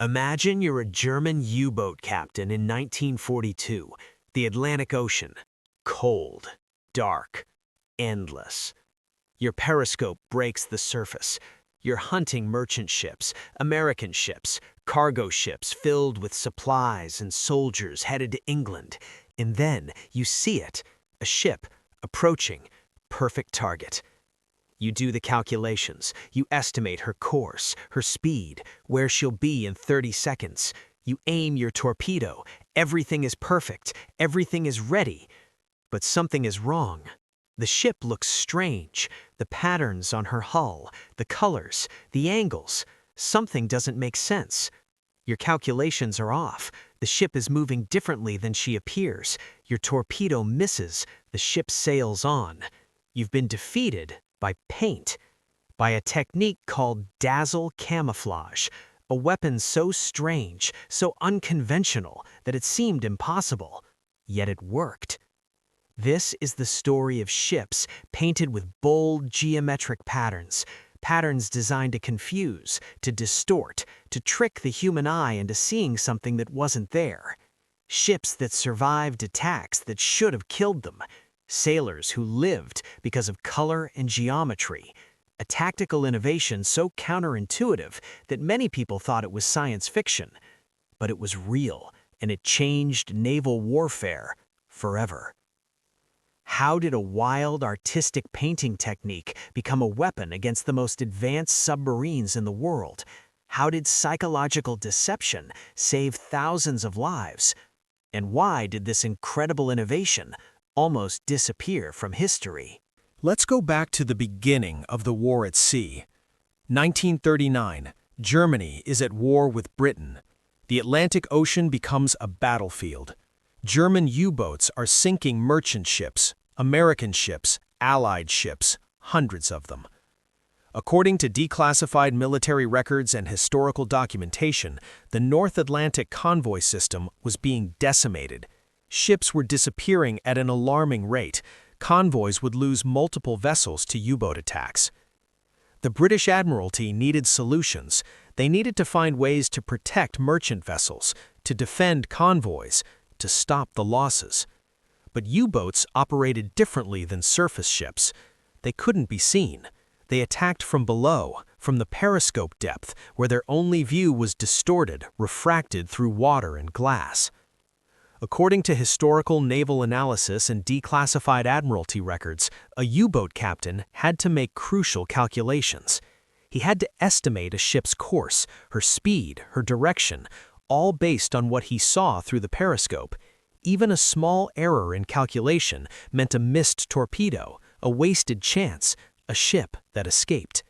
Imagine you're a German U-boat captain in 1942, the Atlantic Ocean. Cold, dark, endless. Your periscope breaks the surface. You're hunting merchant ships, American ships, cargo ships filled with supplies and soldiers headed to England. And then you see it, a ship approaching, perfect target. You do the calculations. You estimate her course, her speed, where she'll be in 30 seconds. You aim your torpedo. Everything is perfect. Everything is ready. But something is wrong. The ship looks strange. The patterns on her hull, the colors, the angles. Something doesn't make sense. Your calculations are off. The ship is moving differently than she appears. Your torpedo misses. The ship sails on. You've been defeated by paint, by a technique called Dazzle Camouflage, a weapon so strange, so unconventional that it seemed impossible, yet it worked. This is the story of ships painted with bold geometric patterns, patterns designed to confuse, to distort, to trick the human eye into seeing something that wasn't there. Ships that survived attacks that should have killed them. Sailors who lived because of color and geometry, a tactical innovation so counterintuitive that many people thought it was science fiction. But it was real, and it changed naval warfare forever. How did a wild, artistic painting technique become a weapon against the most advanced submarines in the world? How did psychological deception save thousands of lives? And why did this incredible innovation almost disappear from history? Let's go back to the beginning of the war at sea. 1939, Germany is at war with Britain. The Atlantic Ocean becomes a battlefield. German U-boats are sinking merchant ships, American ships, Allied ships, hundreds of them. According to declassified military records and historical documentation, the North Atlantic convoy system was being decimated. Ships were disappearing at an alarming rate. Convoys would lose multiple vessels to U-boat attacks. The British Admiralty needed solutions. They needed to find ways to protect merchant vessels, to defend convoys, to stop the losses. But U-boats operated differently than surface ships. They couldn't be seen. They attacked from below, from the periscope depth, where their only view was distorted, refracted through water and glass. According to historical naval analysis and declassified Admiralty records, a U-boat captain had to make crucial calculations. He had to estimate a ship's course, her speed, her direction, all based on what he saw through the periscope. Even a small error in calculation meant a missed torpedo, a wasted chance, a ship that escaped.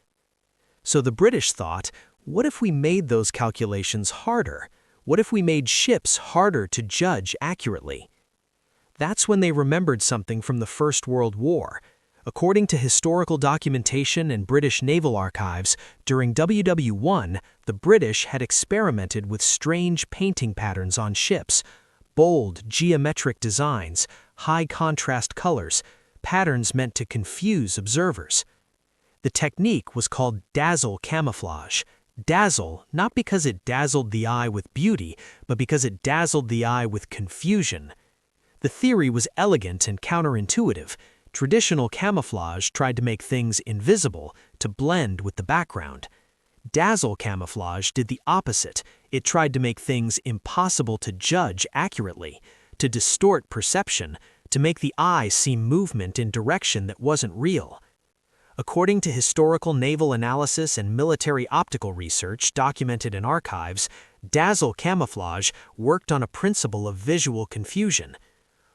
So the British thought, what if we made those calculations harder? What if we made ships harder to judge accurately? That's when they remembered something from the First World War. According to historical documentation and British naval archives, during WW1, the British had experimented with strange painting patterns on ships, bold, geometric designs, high-contrast colors, patterns meant to confuse observers. The technique was called Dazzle Camouflage. Dazzle, not because it dazzled the eye with beauty, but because it dazzled the eye with confusion. The theory was elegant and counterintuitive. Traditional camouflage tried to make things invisible, to blend with the background. Dazzle camouflage did the opposite. It tried to make things impossible to judge accurately, to distort perception, to make the eye see movement in direction that wasn't real. According to historical naval analysis and military optical research documented in archives, dazzle camouflage worked on a principle of visual confusion.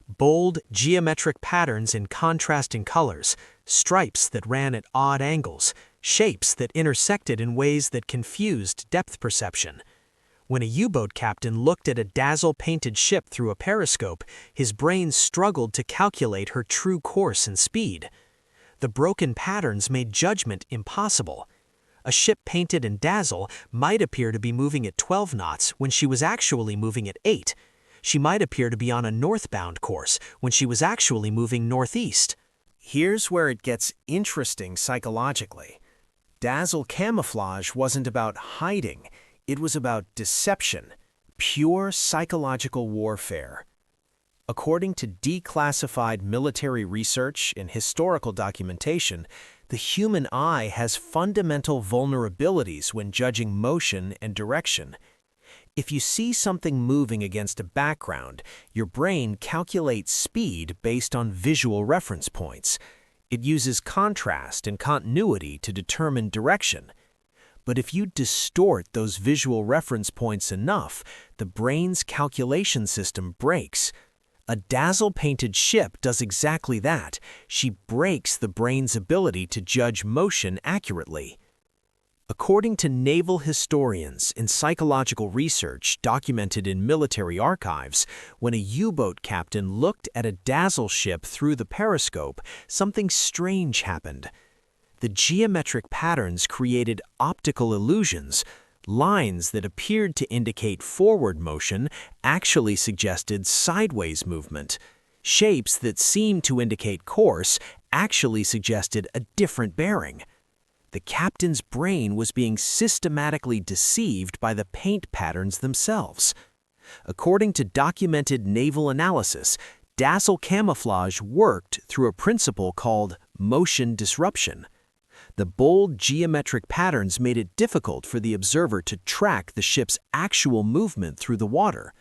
Bold, geometric patterns in contrasting colors, stripes that ran at odd angles, shapes that intersected in ways that confused depth perception. When a U-boat captain looked at a dazzle-painted ship through a periscope, his brain struggled to calculate her true course and speed. The broken patterns made judgment impossible. A ship painted in dazzle might appear to be moving at 12 knots when she was actually moving at 8. She might appear to be on a northbound course when she was actually moving northeast. Here's where it gets interesting psychologically. Dazzle camouflage wasn't about hiding. It was about deception, pure psychological warfare. According to declassified military research and historical documentation, the human eye has fundamental vulnerabilities when judging motion and direction. If you see something moving against a background, your brain calculates speed based on visual reference points. It uses contrast and continuity to determine direction. But if you distort those visual reference points enough, the brain's calculation system breaks. A dazzle-painted ship does exactly that. She breaks the brain's ability to judge motion accurately. According to naval historians and psychological research documented in military archives, when a U-boat captain looked at a dazzle ship through the periscope, something strange happened. The geometric patterns created optical illusions. Lines that appeared to indicate forward motion actually suggested sideways movement. Shapes that seemed to indicate course actually suggested a different bearing. The captain's brain was being systematically deceived by the paint patterns themselves. According to documented naval analysis, Dazzle Camouflage worked through a principle called motion disruption. The bold geometric patterns made it difficult for the observer to track the ship's actual movement through the water.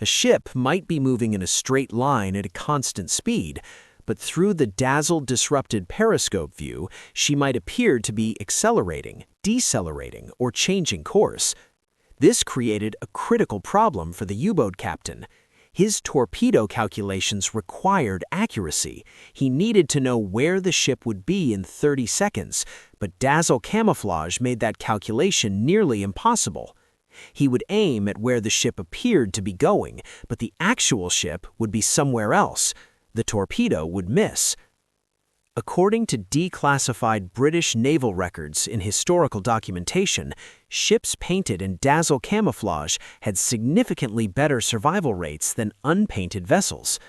A ship might be moving in a straight line at a constant speed, but through the dazzle-disrupted periscope view, she might appear to be accelerating, decelerating, or changing course. This created a critical problem for the U-boat captain. His torpedo calculations required accuracy. He needed to know where the ship would be in 30 seconds, but Dazzle Camouflage made that calculation nearly impossible. He would aim at where the ship appeared to be going, but the actual ship would be somewhere else. The torpedo would miss. According to declassified British naval records in historical documentation, ships painted in dazzle camouflage had significantly better survival rates than unpainted vessels.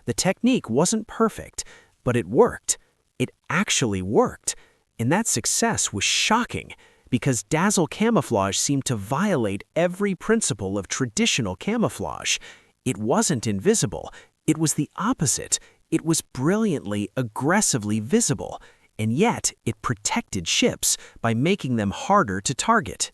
The technique wasn't perfect, but it worked. It actually worked. And that success was shocking, because dazzle camouflage seemed to violate every principle of traditional camouflage. It wasn't invisible. It was the opposite. It was brilliantly, aggressively visible, and yet it protected ships by making them harder to target.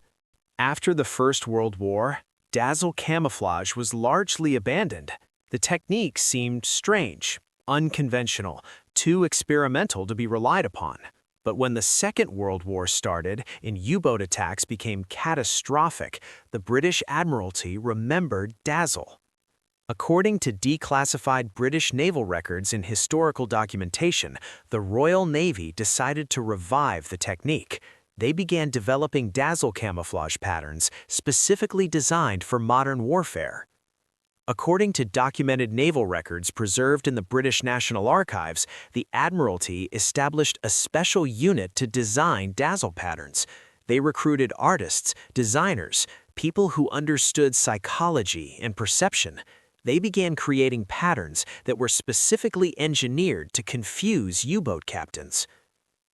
After the First World War, dazzle camouflage was largely abandoned. The technique seemed strange, unconventional, too experimental to be relied upon. But when the Second World War started and U-boat attacks became catastrophic, the British Admiralty remembered dazzle. According to declassified British naval records in historical documentation, the Royal Navy decided to revive the technique. They began developing dazzle camouflage patterns specifically designed for modern warfare. According to documented naval records preserved in the British National Archives, the Admiralty established a special unit to design dazzle patterns. They recruited artists, designers, people who understood psychology and perception. They began creating patterns that were specifically engineered to confuse U-boat captains.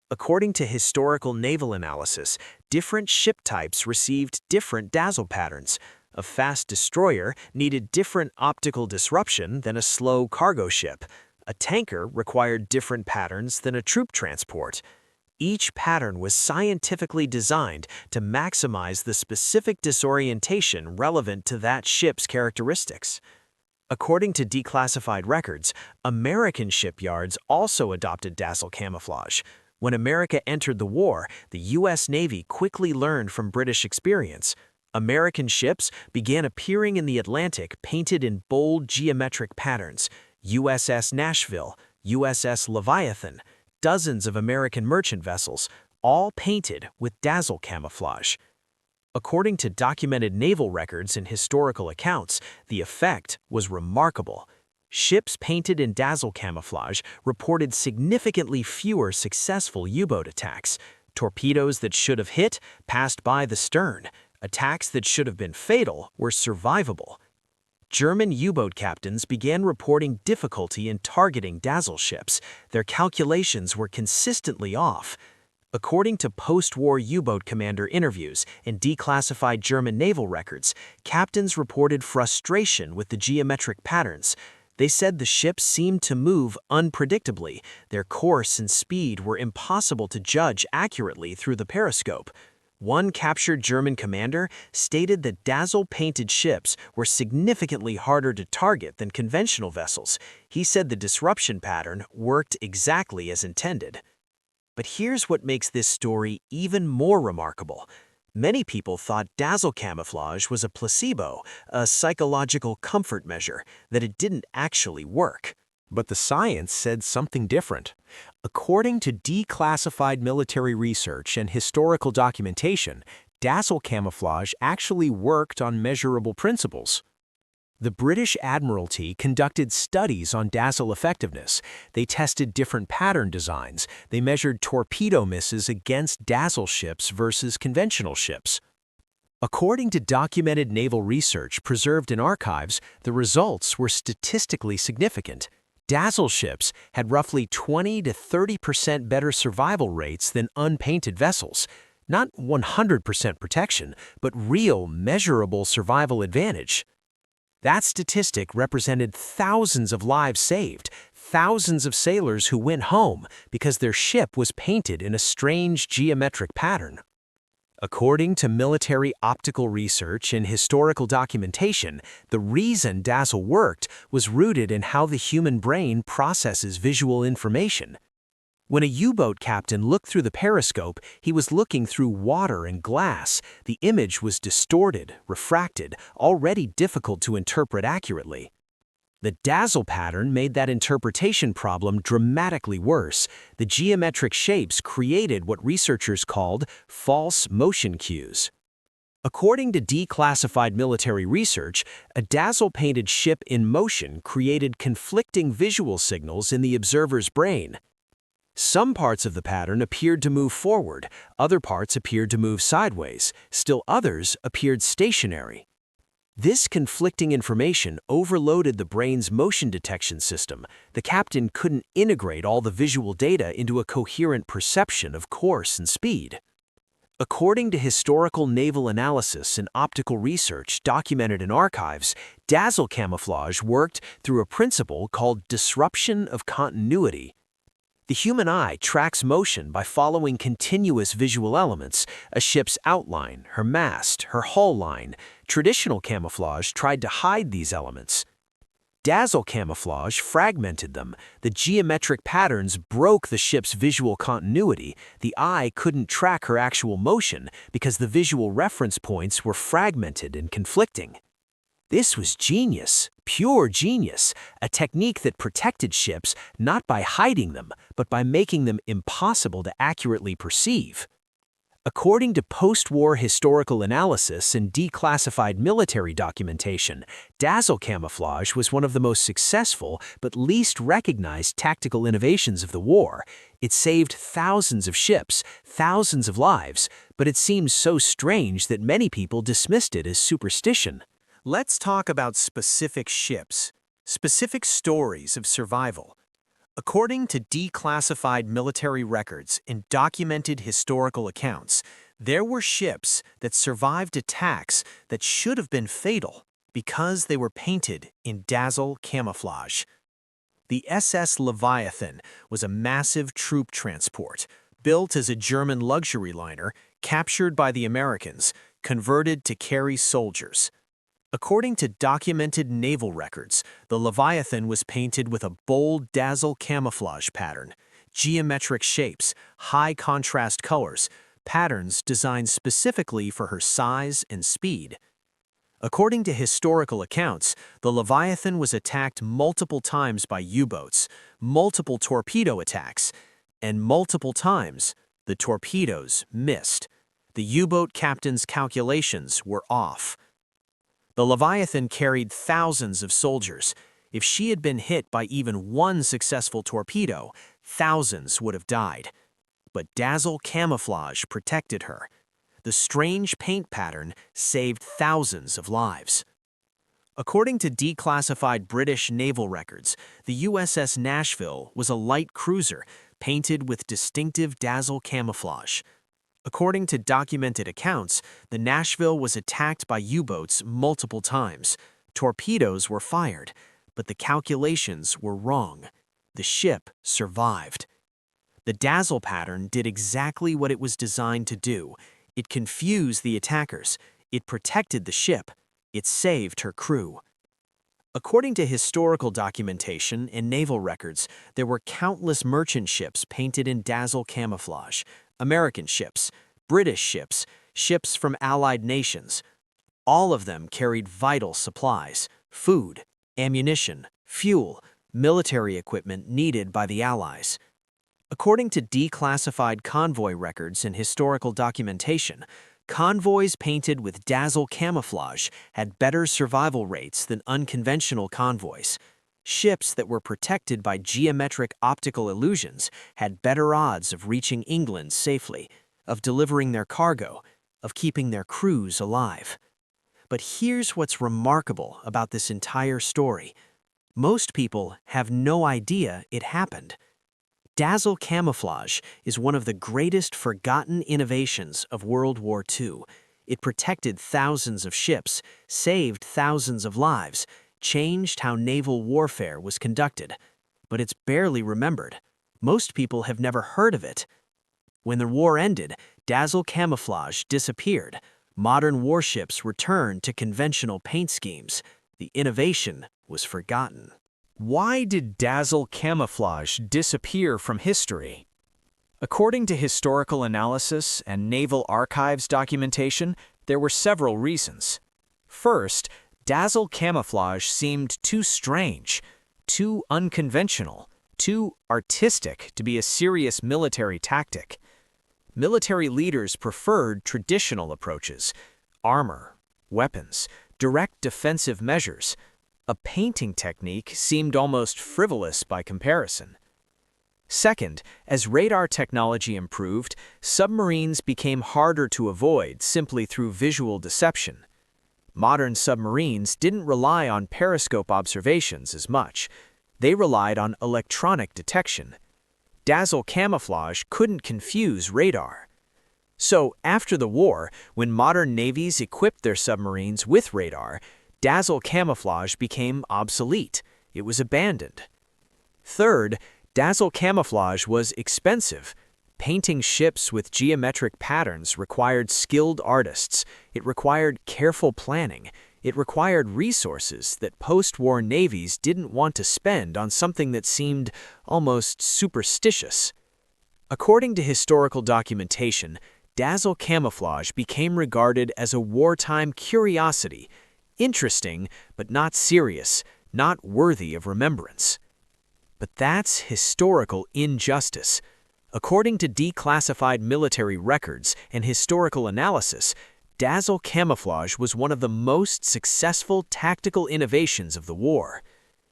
According to historical naval analysis, different ship types received different dazzle patterns. A fast destroyer needed different optical disruption than a slow cargo ship. A tanker required different patterns than a troop transport. Each pattern was scientifically designed to maximize the specific disorientation relevant to that ship's characteristics. According to declassified records, American shipyards also adopted dazzle camouflage. When America entered the war, the U.S. Navy quickly learned from British experience. American ships began appearing in the Atlantic painted in bold geometric patterns. USS Nashville, USS Leviathan, dozens of American merchant vessels, all painted with dazzle camouflage. According to documented naval records and historical accounts, the effect was remarkable. Ships painted in dazzle camouflage reported significantly fewer successful U-boat attacks. Torpedoes that should have hit passed by the stern. Attacks that should have been fatal were survivable. German U-boat captains began reporting difficulty in targeting dazzle ships. Their calculations were consistently off. According to post-war U-boat commander interviews and declassified German naval records, captains reported frustration with the geometric patterns. They said the ships seemed to move unpredictably. Their course and speed were impossible to judge accurately through the periscope. One captured German commander stated that Dazzle-painted ships were significantly harder to target than conventional vessels. He said the disruption pattern worked exactly as intended. But here's what makes this story even more remarkable. Many people thought Dazzle Camouflage was a placebo, a psychological comfort measure, that it didn't actually work. But the science said something different. According to declassified military research and historical documentation, Dazzle Camouflage actually worked on measurable principles. The British Admiralty conducted studies on Dazzle effectiveness. They tested different pattern designs. They measured torpedo misses against Dazzle ships versus conventional ships. According to documented naval research preserved in archives, the results were statistically significant. Dazzle ships had roughly 20 to 30% better survival rates than unpainted vessels. Not 100% protection, but real, measurable survival advantage. That statistic represented thousands of lives saved, thousands of sailors who went home because their ship was painted in a strange geometric pattern. According to military optical research and historical documentation, the reason Dazzle worked was rooted in how the human brain processes visual information. When a U-boat captain looked through the periscope, he was looking through water and glass. The image was distorted, refracted, already difficult to interpret accurately. The Dazzle pattern made that interpretation problem dramatically worse. The geometric shapes created what researchers called false motion cues. According to declassified military research, a Dazzle-painted ship in motion created conflicting visual signals in the observer's brain. Some parts of the pattern appeared to move forward, other parts appeared to move sideways, still others appeared stationary. This conflicting information overloaded the brain's motion detection system. The captain couldn't integrate all the visual data into a coherent perception of course and speed. According to historical naval analysis and optical research documented in archives, Dazzle Camouflage worked through a principle called disruption of continuity. The human eye tracks motion by following continuous visual elements, a ship's outline, her mast, her hull line. Traditional camouflage tried to hide these elements. Dazzle Camouflage fragmented them. The geometric patterns broke the ship's visual continuity. The eye couldn't track her actual motion because the visual reference points were fragmented and conflicting. This was genius, pure genius, a technique that protected ships not by hiding them, but by making them impossible to accurately perceive. According to post-war historical analysis and declassified military documentation, Dazzle Camouflage was one of the most successful but least recognized tactical innovations of the war. It saved thousands of ships, thousands of lives, but it seems so strange that many people dismissed it as superstition. Let's talk about specific ships, specific stories of survival. According to declassified military records and documented historical accounts, there were ships that survived attacks that should have been fatal because they were painted in Dazzle Camouflage. The SS Leviathan was a massive troop transport, built as a German luxury liner, captured by the Americans, converted to carry soldiers. According to documented naval records, the Leviathan was painted with a bold Dazzle camouflage pattern, geometric shapes, high-contrast colors, patterns designed specifically for her size and speed. According to historical accounts, the Leviathan was attacked multiple times by U-boats, multiple torpedo attacks, and multiple times the torpedoes missed. The U-boat captain's calculations were off. The Leviathan carried thousands of soldiers. If she had been hit by even one successful torpedo, thousands would have died. But Dazzle Camouflage protected her. The strange paint pattern saved thousands of lives. According to declassified British naval records, the USS Nashville was a light cruiser painted with distinctive Dazzle camouflage. According to documented accounts, the Nashville was attacked by U-boats multiple times. Torpedoes were fired, but the calculations were wrong. The ship survived. The Dazzle pattern did exactly what it was designed to do. It confused the attackers. It protected the ship. It saved her crew. According to historical documentation and naval records, there were countless merchant ships painted in Dazzle camouflage. American ships, British ships, ships from allied nations. All of them carried vital supplies, food, ammunition, fuel, military equipment needed by the Allies. According to declassified convoy records and historical documentation, convoys painted with Dazzle camouflage had better survival rates than unconventional convoys. Ships that were protected by geometric optical illusions had better odds of reaching England safely, of delivering their cargo, of keeping their crews alive. But here's what's remarkable about this entire story. Most people have no idea it happened. Dazzle camouflage is one of the greatest forgotten innovations of World War II. It protected thousands of ships, saved thousands of lives, changed how naval warfare was conducted. But it's barely remembered. Most people have never heard of it. When the war ended, Dazzle camouflage disappeared. Modern warships returned to conventional paint schemes. The innovation was forgotten. Why did Dazzle camouflage disappear from history? According to historical analysis and Naval Archives documentation, there were several reasons. First, Dazzle camouflage seemed too strange, too unconventional, too artistic to be a serious military tactic. Military leaders preferred traditional approaches: armor, weapons, direct defensive measures. A painting technique seemed almost frivolous by comparison. Second, as radar technology improved, submarines became harder to avoid simply through visual deception. Modern submarines didn't rely on periscope observations as much. They relied on electronic detection. Dazzle camouflage couldn't confuse radar. So, after the war, when modern navies equipped their submarines with radar, Dazzle camouflage became obsolete. It was abandoned. Third, Dazzle camouflage was expensive. Painting ships with geometric patterns required skilled artists. It required careful planning. It required resources that post-war navies didn't want to spend on something that seemed almost superstitious. According to historical documentation, Dazzle camouflage became regarded as a wartime curiosity, interesting but not serious, not worthy of remembrance. But that's historical injustice. According to declassified military records and historical analysis, Dazzle camouflage was one of the most successful tactical innovations of the war.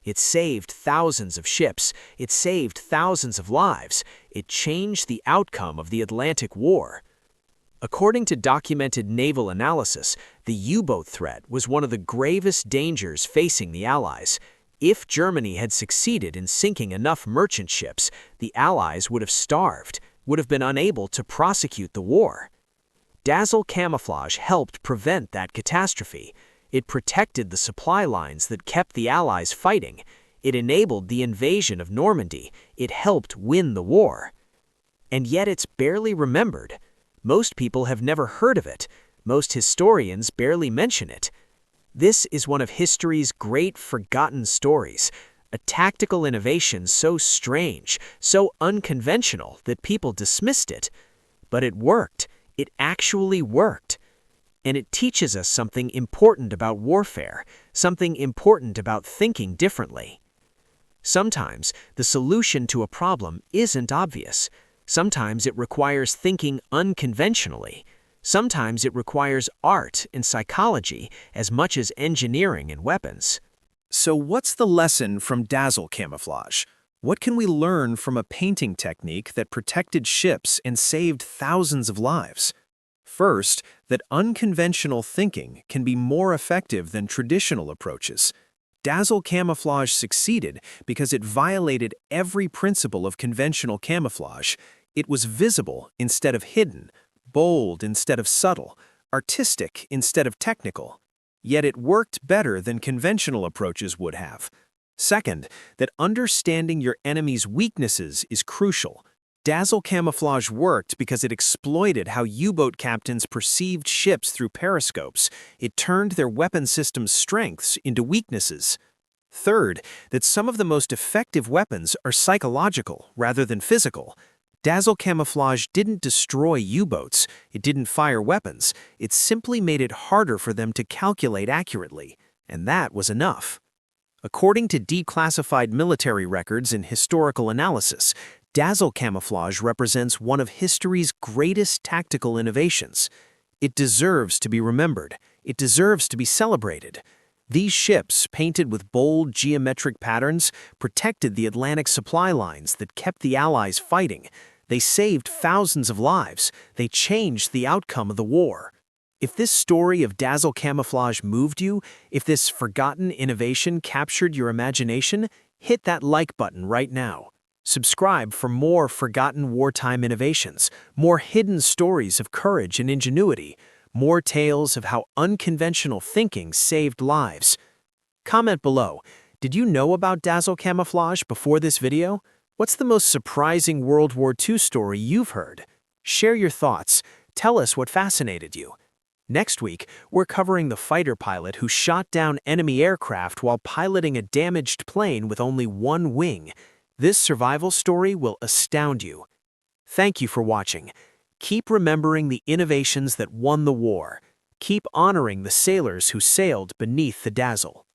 It saved thousands of ships. It saved thousands of lives. It changed the outcome of the Atlantic War. According to documented naval analysis, the U-boat threat was one of the gravest dangers facing the Allies. If Germany had succeeded in sinking enough merchant ships, the Allies would have starved, would have been unable to prosecute the war. Dazzle camouflage helped prevent that catastrophe. It protected the supply lines that kept the Allies fighting. It enabled the invasion of Normandy. It helped win the war. And yet it's barely remembered. Most people have never heard of it. Most historians barely mention it. This is one of history's great forgotten stories, a tactical innovation so strange, so unconventional that people dismissed it. But it worked. It actually worked. And it teaches us something important about warfare, something important about thinking differently. Sometimes the solution to a problem isn't obvious. Sometimes it requires thinking unconventionally. Sometimes it requires art and psychology as much as engineering and weapons. So what's the lesson from Dazzle camouflage? What can we learn from a painting technique that protected ships and saved thousands of lives? First, that unconventional thinking can be more effective than traditional approaches. Dazzle Camouflage succeeded because it violated every principle of conventional camouflage. It was visible instead of hidden, bold instead of subtle, artistic instead of technical. Yet it worked better than conventional approaches would have. Second, that understanding your enemy's weaknesses is crucial. Dazzle Camouflage worked because it exploited how U-boat captains perceived ships through periscopes. It turned their weapon system's strengths into weaknesses. Third, that some of the most effective weapons are psychological rather than physical. Dazzle Camouflage didn't destroy U-boats, it didn't fire weapons, it simply made it harder for them to calculate accurately, and that was enough. According to declassified military records and historical analysis, Dazzle Camouflage represents one of history's greatest tactical innovations. It deserves to be remembered. It deserves to be celebrated. These ships, painted with bold geometric patterns, protected the Atlantic supply lines that kept the Allies fighting. They saved thousands of lives. They changed the outcome of the war. If this story of Dazzle Camouflage moved you, if this forgotten innovation captured your imagination, hit that like button right now. Subscribe for more forgotten wartime innovations, more hidden stories of courage and ingenuity, more tales of how unconventional thinking saved lives. Comment below, did you know about Dazzle Camouflage before this video? What's the most surprising World War II story you've heard? Share your thoughts. Tell us what fascinated you. Next week, we're covering the fighter pilot who shot down enemy aircraft while piloting a damaged plane with only one wing. This survival story will astound you. Thank you for watching. Keep remembering the innovations that won the war. Keep honoring the sailors who sailed beneath the Dazzle.